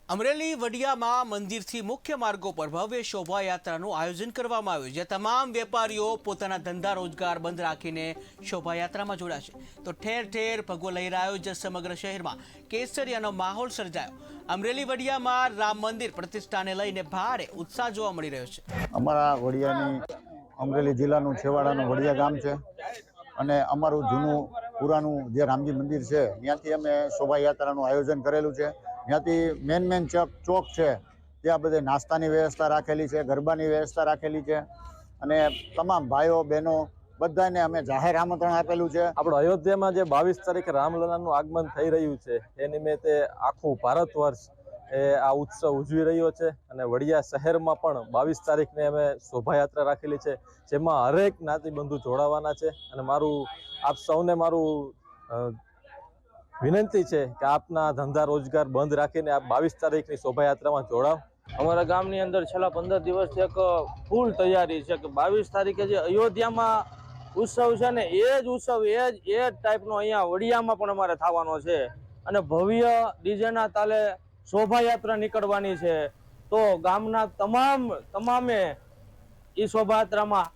અમરેલી વડિયામાં મંદિરથી મુખ્ય માર્ગો પર ભવ્ય શોભાયાત્રાનું આયોજન કરવામાં આવ્યું, જ્યાં તમામ વેપારીઓ પોતાના ધંધા રોજગાર બંધ રાખીને શોભાયાત્રામાં જોડાશે. તો ઠેર ઠેર ભગવો લહેરાયો જ સમગ્ર શહેરમાં કેસરિયાનો માહોલ સર્જાયો. અમરેલી વડિયામાં રામ મંદિર પ્રતિષ્ઠાને લઈને ભારે ઉત્સાહ જોવા મળી રહ્યો છે. અમારા વડિયાની અમરેલી જિલ્લાનું છેવાડાનું વડિયા ગામ છે અને અમારું જૂનું પુરાનું જે રામજી મંદિર છે ત્યાંથી અમે શોભાયાત્રાનું આયોજન કરેલું છે. ત્યાંથી મેન ચોક છે ત્યાં બધે નાસ્તાની વ્યવસ્થા રાખેલી છે, ગરબાની વ્યવસ્થા રાખેલી છે અને તમામ ભાઈઓ બહેનો બધાને અમે જાહેર આમંત્રણ આપેલું છે. આપણો અયોધ્યામાં જે 22 તારીખે રામલલાનું આગમન થઈ રહ્યું છે એ નિમિત્તે આખું ભારત વર્ષ આ ઉત્સવ ઉજવી રહ્યો છે અને વડિયા શહેરમાં પણ 22 તારીખને અમે શોભાયાત્રા રાખેલી છે, જેમાં હરેક જ્ઞાતિબંધુ જોડાવાના છે અને આપ સૌને મારું વિનંતી છે કે આપના ધંધા રોજગાર બંધ રાખીને આપ 22 તારીખની શોભાયાત્રામાં જોડાવ. અમારા ગામની અંદર છેલ્લા 15 દિવસથી એક ફૂલ તૈયારી છે કે 22 તારીખે જે અયોધ્યામાં ઉત્સવ છે ને એ જ ઉત્સવ એ જ ટાઈપનો અહીંયા વડિયામાં પણ અમારે થવાનો છે અને ભવ્ય ડીજેના તાલે શોભાયાત્રા નીકળવાની છે. તો ગામના તમામે એ શોભાયાત્રામાં